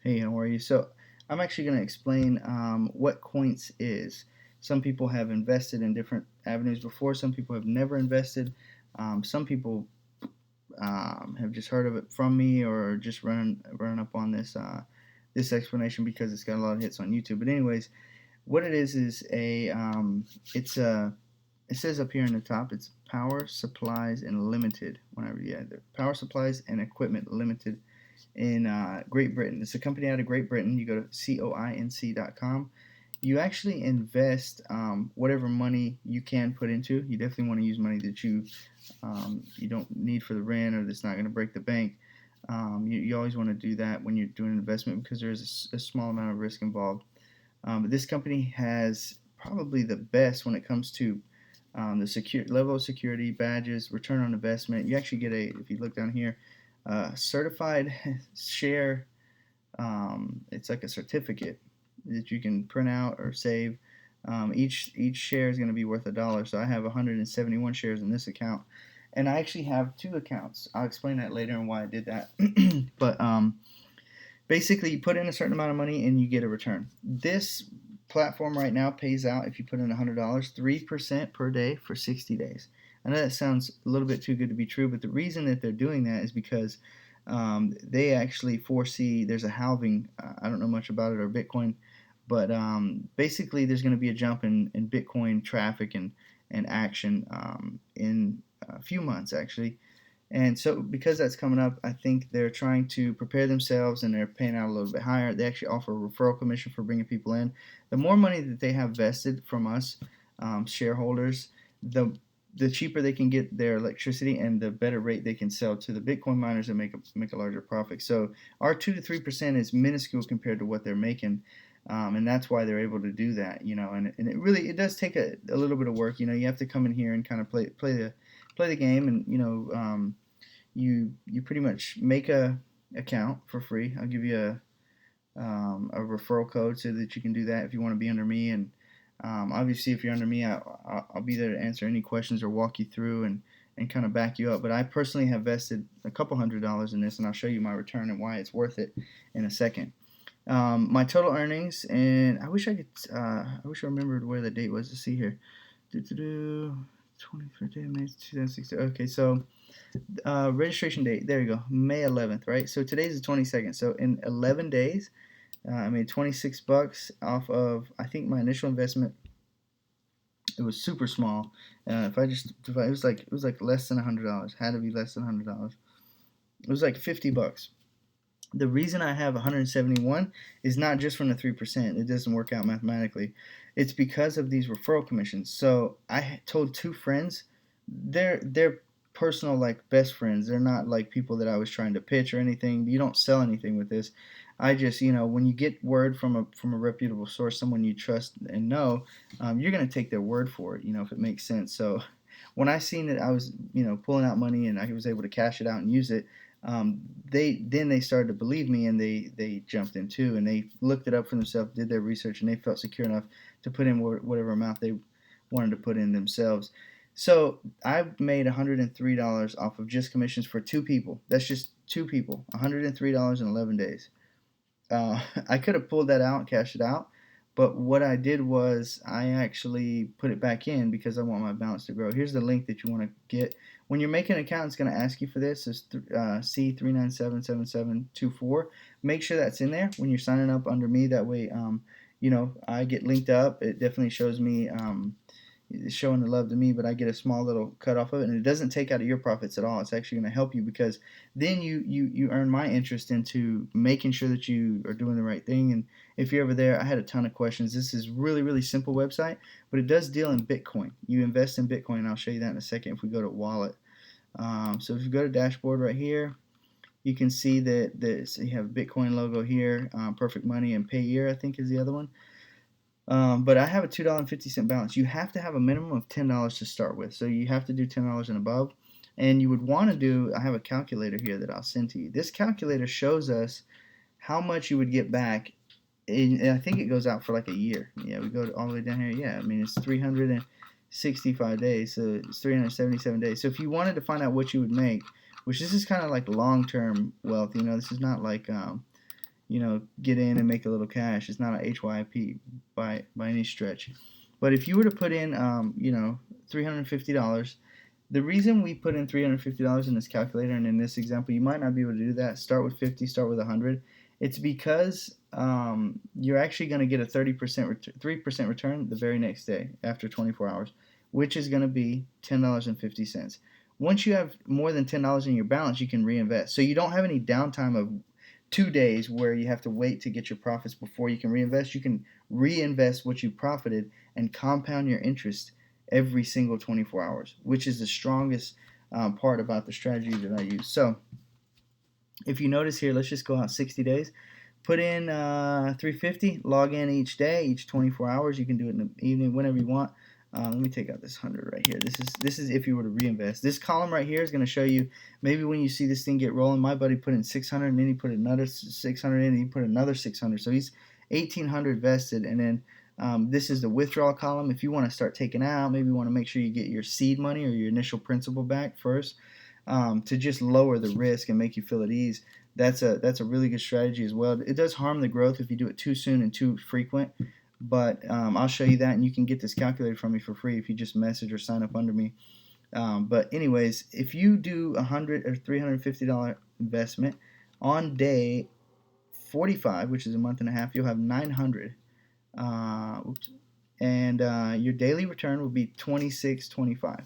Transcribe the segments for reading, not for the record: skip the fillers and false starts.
Hey, how are you? So I'm actually going to explain what Coince is. Some people have invested in different avenues before. Some people have never invested. Some people have just heard of it from me or just running up on this explanation because it's got a lot of hits on YouTube. But anyways, what it is it's a it says up here in the top, it's Power Supplies and Limited. Whenever the Power Supplies and Equipment Limited in Great Britain. It's a company out of Great Britain. You go to coinc.com. You actually invest whatever money you can put into. You definitely want to use money that you don't need for the rent or that's not going to break the bank. You always want to do that when you're doing an investment because there's a small amount of risk involved. But this company has probably the best when it comes to the level of security, badges, return on investment. You actually get if you look down here, certified share. It's like a certificate that you can print out or save. Each share is going to be worth $1. So I have 171 shares in this account, and I actually have two accounts. I'll explain that later and why I did that. But basically, you put in a certain amount of money and you get a return. This platform right now pays out, if you put in $100, 3% per day for 60 days. I know that sounds a little bit too good to be true, but the reason that they're doing that is because they actually foresee there's a halving. I don't know much about it or Bitcoin, but basically there's going to be a jump in Bitcoin traffic and action in a few months actually. And so because that's coming up, I think they're trying to prepare themselves and they're paying out a little bit higher. They actually offer a referral commission for bringing people in. The more money that they have vested from us shareholders, the cheaper they can get their electricity and the better rate they can sell to the Bitcoin miners and make a larger profit. So our 2 to 3% is minuscule compared to what they're making. And that's why they're able to do that, and it does take a little bit of work. You have to come in here and kind of play the game, and you pretty much make a account for free. I'll give you a referral code so that you can do that if you want to be under me. And obviously, if you're under me, I'll be there to answer any questions or walk you through and kind of back you up. But I personally have vested a couple $100 in this, and I'll show you my return and why it's worth it in a second. My total earnings, and I wish I remembered where the date was to see here. 23rd May 2016. Okay, so registration date, there you go, May 11th, right? So today's the 22nd. So in 11 days, I made $26 off of, I think my initial investment, it was super small. It was like less than $100. Had to be less than $100. It was like $50. The reason I have 171 is not just from the 3%. It doesn't work out mathematically. It's because of these referral commissions. So I told two friends, they're personal, like best friends. They're not like people that I was trying to pitch or anything. You don't sell anything with this. I just, when you get word from a reputable source, someone you trust and know, you're gonna take their word for it, if it makes sense. So when I seen that I was, pulling out money and I was able to cash it out and use it, they started to believe me, and they jumped in too, and they looked it up for themselves, did their research, and they felt secure enough to put in whatever amount they wanted to put in themselves. So I made $103 off of just commissions for two people. That's just two people, $103 in 11 days. I could have pulled that out and cashed it out, but what I did was I actually put it back in because I want my balance to grow. Here's the link that you want to get. When you're making an account, it's going to ask you for this. It's C3977724. Make sure that's in there when you're signing up under me. That way, I get linked up. It definitely shows me it's showing the love to me, but I get a small little cut off of it, and it doesn't take out of your profits at all. It's actually going to help you because then you earn my interest into making sure that you are doing the right thing. And if you're ever there, I had a ton of questions. This is really, really simple website, but it does deal in Bitcoin. You invest in Bitcoin, and I'll show you that in a second if we go to wallet. So if you go to dashboard right here, you can see that you have Bitcoin logo here, Perfect Money, and Payeer, I think is the other one. But I have a $2.50 balance. You have to have a minimum of $10 to start with. So you have to do $10 and above. And you would want to do, I have a calculator here that I'll send to you. This calculator shows us how much you would get back. And I think it goes out for like a year. Yeah, we go all the way down here. Yeah, I mean, it's 365 days. So it's 377 days. So if you wanted to find out what you would make, which this is kind of like long-term wealth, this is not like, get in and make a little cash. It's not a HYP by any stretch. But if you were to put in, $350, the reason we put in $350 in this calculator and in this example, you might not be able to do that. Start with 50, start with 100. It's because you're actually going to get a 3% return the very next day after 24 hours, which is going to be $10.50. Once you have more than $10 in your balance, you can reinvest. So you don't have any downtime of 2 days where you have to wait to get your profits before you can reinvest. You can reinvest what you profited and compound your interest every single 24 hours, which is the strongest part about the strategy that I use. So if you notice here, let's just go out 60 days. Put in 350, log in each day, each 24 hours. You can do it in the evening, whenever you want. Let me take out this 100 right here. This is if you were to reinvest. This column right here is going to show you maybe when you see this thing get rolling. My buddy put in 600, and then he put another 600 in, and he put another 600. So he's 1,800 vested, and then this is the withdrawal column. If you want to start taking out, maybe you want to make sure you get your seed money or your initial principal back first, to just lower the risk and make you feel at ease. That's a really good strategy as well. It does harm the growth if you do it too soon and too frequent, but I'll show you that, and you can get this calculator from me for free if you just message or sign up under me. But anyways, if you do $100 or $350 investment on day 45, which is a month and a half, you'll have 900. And your daily return will be $26.25.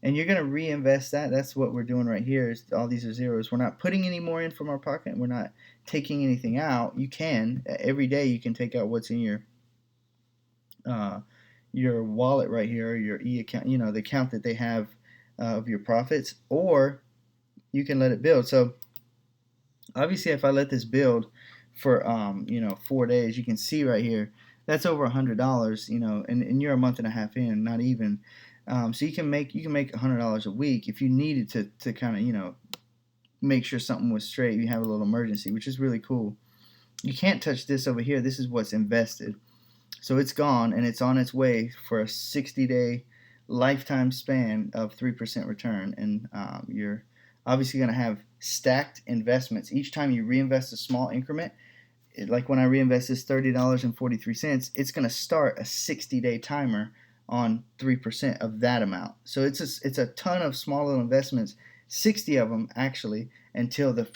And you're going to reinvest that. That's what we're doing right here. Is all these are zeros. We're not putting any more in from our pocket. We're not taking anything out. You can every day. You can take out what's in your wallet right here, your e-account. The account that they have of your profits, or you can let it build. So obviously, if I let this build for 4 days, you can see right here that's over $100. And you're a month and a half in, not even. So you can make $100 a week if you needed to kind of make sure something was straight. You have a little emergency, which is really cool. You can't touch this over here. This is what's invested, so it's gone and it's on its way for a 60-day lifetime span of 3% return. And you're obviously going to have stacked investments. Each time you reinvest a small increment, like when I reinvest this $30.43, it's going to start a 60-day timer on 3% of that amount. So it's a ton of small little investments, 60 of them actually, until the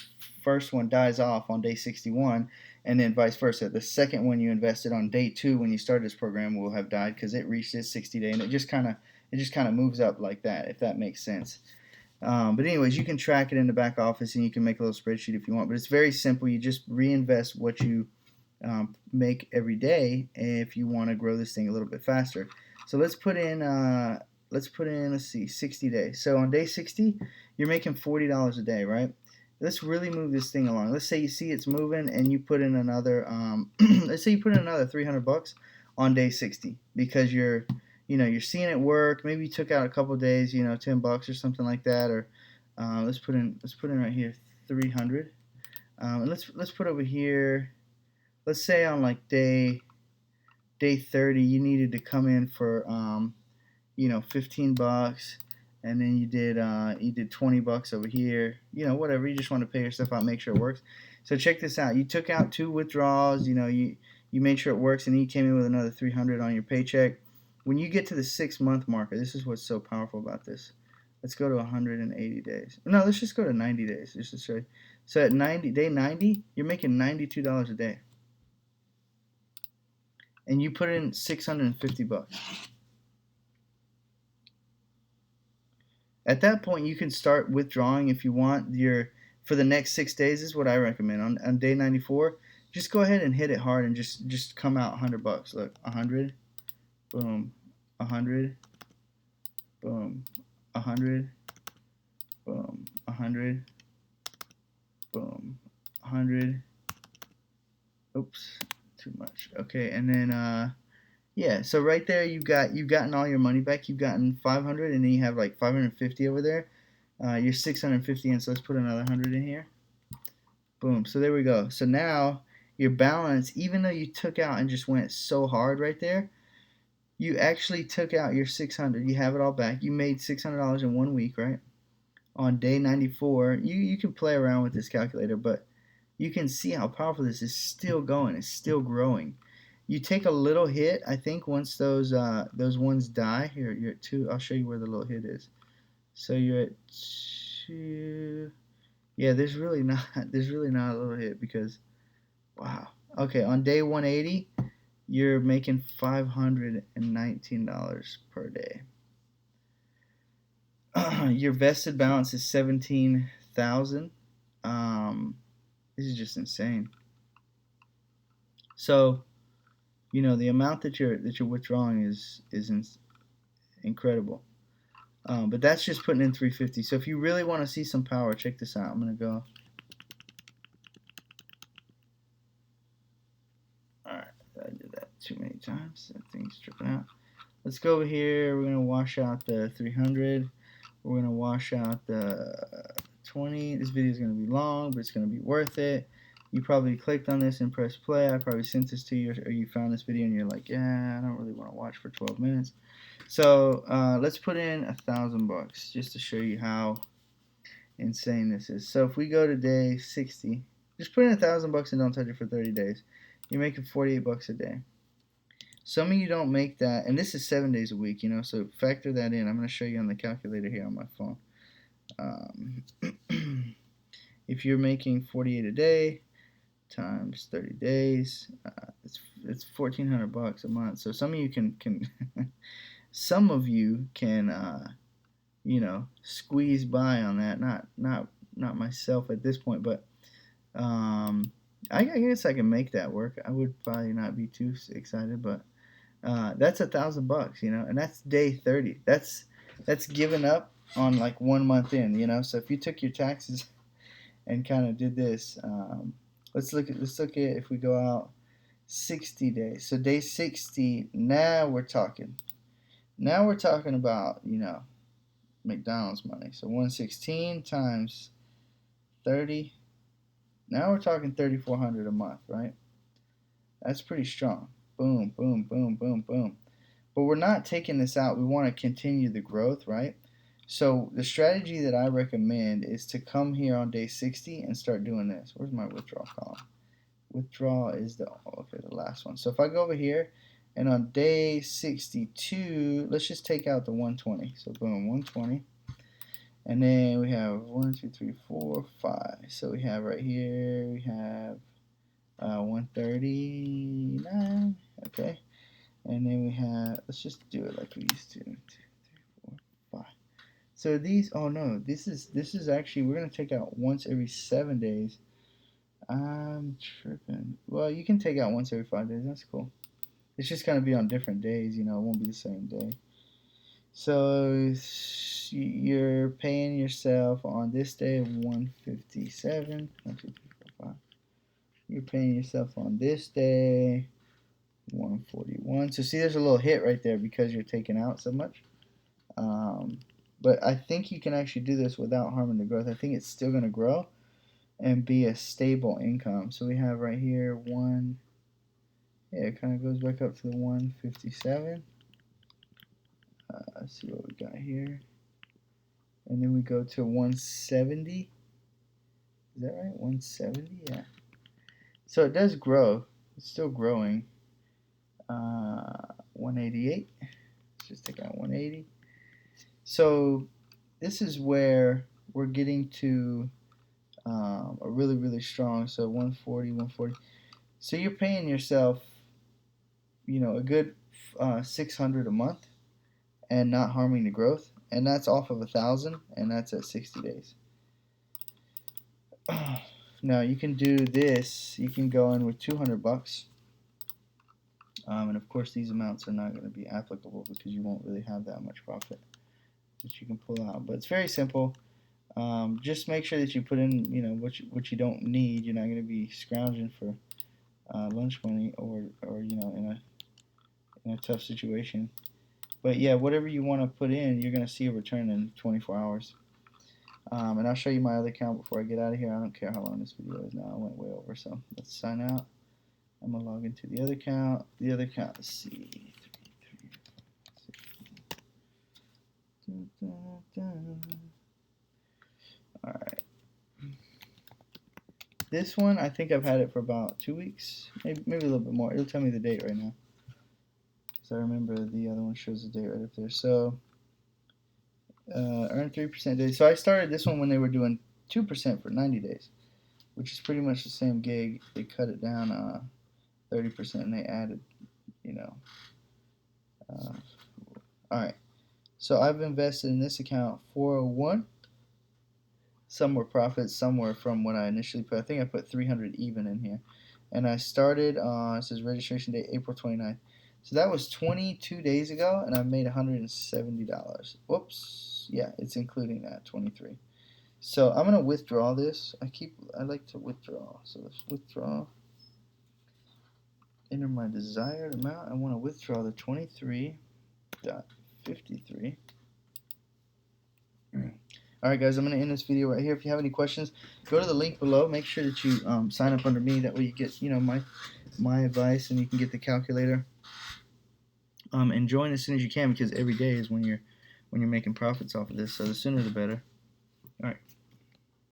first one dies off on day 61, and then vice versa. The second one you invested on day 2 when you started this program will have died because it reached its 60-day, and it just kind of moves up like that, if that makes sense. But anyways, you can track it in the back office, and you can make a little spreadsheet if you want. But it's very simple. You just reinvest what you make every day if you want to grow this thing a little bit faster. So let's put in, let's see, 60 days. So on day 60, you're making $40 a day, right? Let's really move this thing along. Let's say you see it's moving, and you put in another, let's say you put in another $300 on day 60 because you're seeing it work. Maybe you took out a couple of days, $10 or something like that. Or let's put in right here 300. And let's put over here. Let's say on like day 30, you needed to come in for $15, and then you did $20 over here. Whatever. You just want to pay your stuff out, make sure it works. So check this out. You took out 2 withdrawals. You made sure it works, and then you came in with another 300 on your paycheck. When you get to the 6-month marker, this is what's so powerful about this. Let's go to 180 days. No, let's just go to 90 days just to show you. So at day 90, you're making $92 a day. And you put in $650. At that point, you can start withdrawing if you want. For the next 6 days is what I recommend. On day 94, just go ahead and hit it hard and just come out $100. Look, 100, boom, 100, boom, 100, boom, 100, boom, 100. Oops. Too much. Okay, and then yeah, so right there you've gotten all your money back. You've gotten 500, and then you have like 550 over there. You're 650 in, so let's put another 100 in here. Boom. So there we go. So now your balance, even though you took out and just went so hard right there, you actually took out your 600. You have it all back. You made $600 in 1 week, right? On day 94, you can play around with this calculator, but you can see how powerful this is. Still going. It's still growing. You take a little hit. I think once those ones die. Here, you're at 2. I'll show you where the little hit is. So you're at 2. Yeah, there's really not a little hit because wow. Okay, on day 180, you're making $519 per day. Your vested balance is 17,000. This is just insane. So, the amount that you're withdrawing is incredible. But that's just putting in 350. So if you really want to see some power, check this out. I'm gonna go. All right, I did that too many times. That thing's tripping out. Let's go over here. We're gonna wash out the 300. We're gonna wash out the 20. This video is gonna be long, but it's gonna be worth it. You probably clicked on this and pressed play. I probably sent this to you, or you found this video and you're like, yeah, I don't really want to watch for 12 minutes. So let's put in $1,000 just to show you how insane this is. So if we go to day 60, just put in $1,000 and don't touch it for 30 days. You're making $48 a day. Some of you don't make that, and this is 7 days a week, so factor that in. I'm going to show you on the calculator here on my phone. If you're making 48 a day times 30 days, it's $1,400 a month. So some of you can some of you can squeeze by on that. Not myself at this point, but I guess I can make that work. I would probably not be too excited, but that's $1,000, and that's day 30. That's given up on like 1 month in, So if you took your taxes and kind of did this, let's look at if we go out 60 days. So day 60, now we're talking about McDonald's money. So 116 times 30. Now we're talking 3,400 a month, right? That's pretty strong. Boom, boom, boom, boom, boom. But we're not taking this out. We want to continue the growth, right? So the strategy that I recommend is to come here on day 60 and start doing this. Where's my withdrawal column? Withdrawal is the last one. So if I go over here and on day 62, let's just take out the 120. So boom, 120. And then we have 1, 2, 3, 4, 5. So we have right here, we have 139. Okay. And then we have, let's just do it like we used to. 2, 3, 4, 5. So these, oh no, this is actually, we're going to take out once every 7 days. I'm tripping. Well, you can take out once every 5 days. That's cool. It's just going to be on different days. It won't be the same day. So you're paying yourself on this day of 157. 1, 2, 3, 4, 5. You're paying yourself on this day 141. So see, there's a little hit right there because you're taking out so much. But I think you can actually do this without harming the growth. I think it's still going to grow and be a stable income. So we have right here it kind of goes back up to the 157. Let's see what we got here. And then we go to 170. Is that right? 170? Yeah. So it does grow. It's still growing. 188. Let's just take out 180. So this is where we're getting to a really, really strong. So 140, 140. So you're paying yourself, a good 600 a month and not harming the growth. And that's off of 1,000, and that's at 60 days. Now you can do this. You can go in with $200. And of course these amounts are not going to be applicable because you won't really have that much profit that you can pull out. But it's very simple. Just make sure that you put in, what you don't need. You're not going to be scrounging for lunch money or in a tough situation. But yeah, whatever you want to put in, you're going to see a return in 24 hours. And I'll show you my other account before I get out of here. I don't care how long this video is now. I went way over, so let's sign out. I'm going to log into the other account. The other account, let's see. Alright. This one, I think I've had it for about 2 weeks, maybe a little bit more. It'll tell me the date right now. So I remember the other one shows the date right up there. So earn 3% daily. So I started this one when they were doing 2% for 90 days, which is pretty much the same gig. They cut it down 30% and they added, you know. All right. So I've invested in this account 401. Some were profits, some were from what I initially put. I think I put 300 even in here. And I started, it says registration date April 29th. So that was 22 days ago, and I made $170. Whoops. Yeah, it's including that, 23. So I'm going to withdraw this. I like to withdraw. So let's withdraw. Enter my desired amount. I want to withdraw the 23.53. Alright guys, I'm going to end this video right here. If you have any questions, go to the link below. Make sure that you sign up under me. That way you get, my advice, and you can get the calculator. And join as soon as you can, because every day is when you're making profits off of this. So the sooner the better. Alright.